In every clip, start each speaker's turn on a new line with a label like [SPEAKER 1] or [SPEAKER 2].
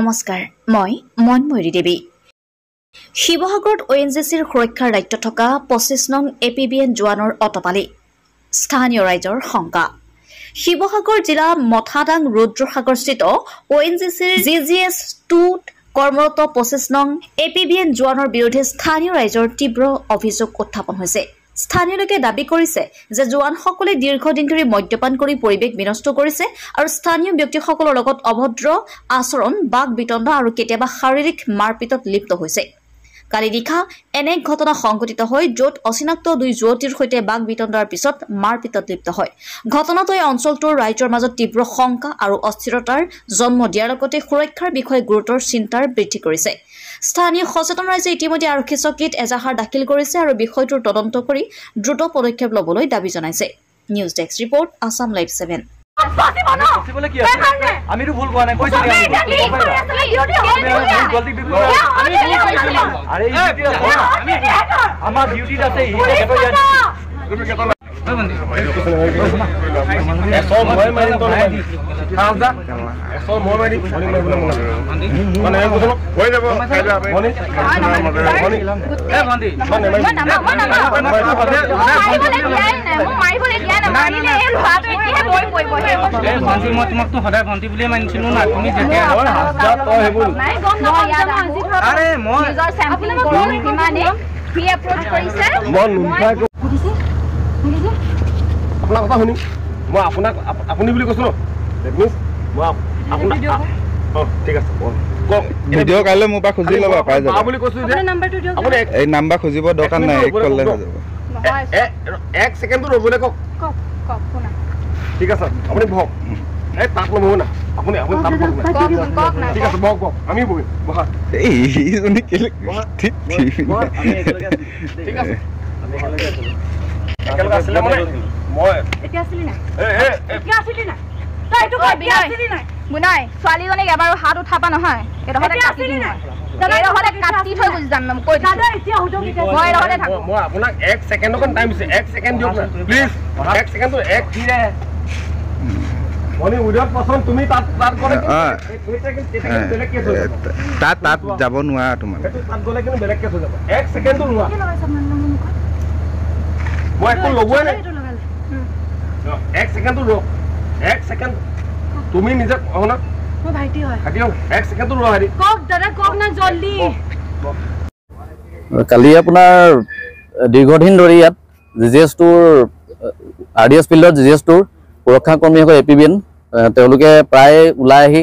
[SPEAKER 1] নমস্কাৰ মই মনময়ী দেৱী শিৱসাগৰত ONGCৰ সুৰক্ষাৰ দায়িত্ব থকা 25 নং APBN জোৱানৰ অটপালি স্থানীয় ৰাইজৰ শংকা শিৱসাগৰ জিলা মথাদাং ৰুদ্ৰসাগৰস্থিত ONGCৰ GGS2 কৰ্মৰত 25 নং APBN জোৱানৰ বিৰুদ্ধে স্থানীয় ৰাইজৰ তীব্ৰ অভিযোগ উত্থাপন হৈছে স্থানীয় লোকে দাবী কৰিছে যে জোৱানসকলে দীৰ্ঘদিন ধৰি মদ্যপান কৰি পৰিৱেশ বিনষ্ট কৰিছে আৰু স্থানীয় ব্যক্তিসকলৰ লগত অভদ্ৰ আচৰণ বাক বিতণ্ড আৰু কেতিয়াবা শাৰীৰিক মাৰপিটত লিপ্ত হৈছে কালি নিশা এনে ঘটনা সংঘটিত হয় য'ত অচিনাক্ত দুই যুৱতীৰ সৈতে বাক বিতণ্ডাৰ পিছত মাৰপিটত লিপ্ত হয় ঘটনাটোৱে অঞ্চলটোৰ ৰাইজৰ মাজত তীব্ৰ শংকা আৰু অস্থিৰতাৰ জন্ম দিয়াৰ লগতে সুৰক্ষাৰ বিষয়ে গুৰুতৰ চিন্তাৰ বৃদ্ধি কৰিছে স্থানীয় সচেতন ৰাইজে ইতিমধ্যে আৰক্ষী চকীত এজাহাৰ দাখিল কৰিছে আৰু বিষয়টোৰ তদন্ত কৰি দ্ৰুত পদক্ষেপ ল'বলৈ দাবী জনাইছে news desk report Assam live 7
[SPEAKER 2] আমি তো ভুল কোৱা নাই কৈছো আমাৰ ডিউটিত আছে মই তোমাকতো সদায় ভণ্টি বুলিয়ে মানিছিলো না তুমি যেতিয়া আৰে মই আপোনাৰ কথা শুনি মই আপোনাক আপুনি বুলি কৈছো ন মই আপোনাক ঠিক আছে কওক
[SPEAKER 3] ভিডিঅ' কাইলৈ মোৰ পৰা খুজি ল'বা পাই যাব
[SPEAKER 2] বুলি কৈছো যে আপুনি
[SPEAKER 3] এই নাম্বাৰ খুজিব দৰকাৰ নাই এক কললে হৈ যাব
[SPEAKER 2] এক ছেকেণ্ড ৰ'বলৈ কওক ঠিক আছে আপুনি বহক এই তাত নবহো না আপুনি তাত বহক ঠিক আছে বহক আমি বহিম বহা
[SPEAKER 3] এইজনী কেলে ঠিক
[SPEAKER 2] আছে একেলগে আছিলে মানে মই
[SPEAKER 4] এতিয়া আছিলি না
[SPEAKER 2] এতিয়া
[SPEAKER 4] আছিলি না তই তো এতিয়া আছিলি না বুনাই ছোৱালীজনীক এবাৰ হাত উঠাবা নহয় এডহতে কাটি না এডহতে কাটি থৈ গুজি যাম মই কৈ দাদা এতিয়া হুজুক মই এডহতে থাকো
[SPEAKER 2] মই আপোনাক 1 সেকেন্ড অকন টাইম দিছে 1 সেকেন্ড দিয়ক না প্লিজ 1 সেকেন্ড 1 কি ৰে মনি উইদাউট পছন্দ তুমি তাত কৰে বেলেগ কেছ হৈ যাব
[SPEAKER 3] তাত যাব নোৱাৰা তোমাৰ
[SPEAKER 2] তাত গলে কিন্তু বেলেগ কেছ হৈ যাব 1 সেকেন্ড নোৱা মই একো লগোৱা নাই 1 সেকেন্ড ৰখ 1 সেকেন্ড তুমি নিজে অহনা
[SPEAKER 4] মই ভাইটি হয়
[SPEAKER 2] হাকিও 1 সেকেন্ড ৰখ হাৰি
[SPEAKER 4] কক দাদা কক না জলদি
[SPEAKER 5] কালি আপোনাৰ দীৰ্ঘদিন ধৰি ইয়াত GGS2 RDS ফিল্ডত GGS2 সুৰক্ষা কৰ্মীসকল APBN তেওঁলোকে প্ৰায় ওলাই আহি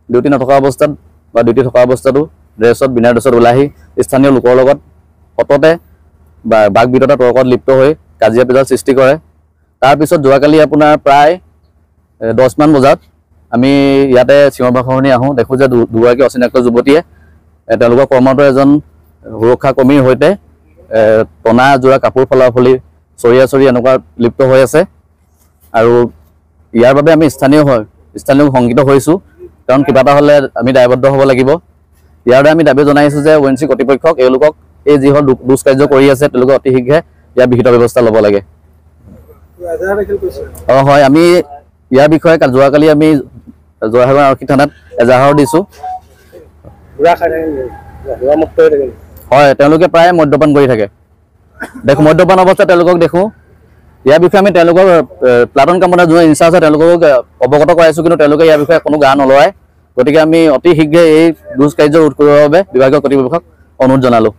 [SPEAKER 5] ডিউটি নথকা অৱস্থাত বা ডিউটি থকা অৱস্থাটো ড্ৰেছত বিনা ড্ৰেছত ওলাই আহি স্থানীয় লোকৰ লগত সততে বা বাক বিতণ্ডা তৰ্কত লিপ্ত হৈ কাজিয়া পেচাল সৃষ্টি কৰে তাৰ পিছত যোৱাকালি আপোনাৰ প্ৰায় 10 মান বজাত আমি ইয়াতে চিঞৰ বাখৰ শুনি আহোঁ দেখোঁ যে দুগৰাকী অচিনাক্ত যুৱতীয়ে তেওঁলোকৰ কৰ্মৰত এজন সুৰক্ষা কৰ্মীৰ সৈতে টনা জোৰা কাপোৰ ফলাফলি চৰিয়া এনেকুৱা লিপ্ত হৈ আছে আৰু ইয়াৰ বাবে আমি স্থানীয় সংগীত হৈছোঁ কাৰণ কিবা এটা হ'লে আমি দায়বদ্ধ হ'ব লাগিব ইয়াৰ আমি দাবী জনাইছোঁ যে ONGC কৰ্তৃপক্ষক এওঁলোকক এই যিসকল দুষ্কাৰ্য কৰি আছে তেওঁলোকে অতি শীঘ্ৰে ইয়াৰ বিহিত ব্যৱস্থা ল'ব লাগে হয় আমি ইয়াৰ বিষয়ে যোৱাকালি আমি জয়সাগৰ আৰক্ষী থানাত এজাহাৰ দিছোঁ হয় তেওঁলোকে প্ৰায় মদ্যপান কৰি থাকে দেখোঁ মদ্যপান অৱস্থাত তেওঁলোকক দেখোঁ ইয়াৰ বিষয়ে আমি তেওঁলোকৰ প্লাটন কামনা যোৱা ইনচাৰ্জ আছে তেওঁলোকক অৱগত কৰাইছোঁ কিন্তু তেওঁলোকে ইয়াৰ বিষয়ে কোনো গা নলয় গতিকে আমি অতি শীঘ্ৰে এই দুষ্কাৰ্য ৰোধ কৰিবৰ বাবে বিভাগীয় কৰ্তৃপক্ষক অনুৰোধ জনালোঁ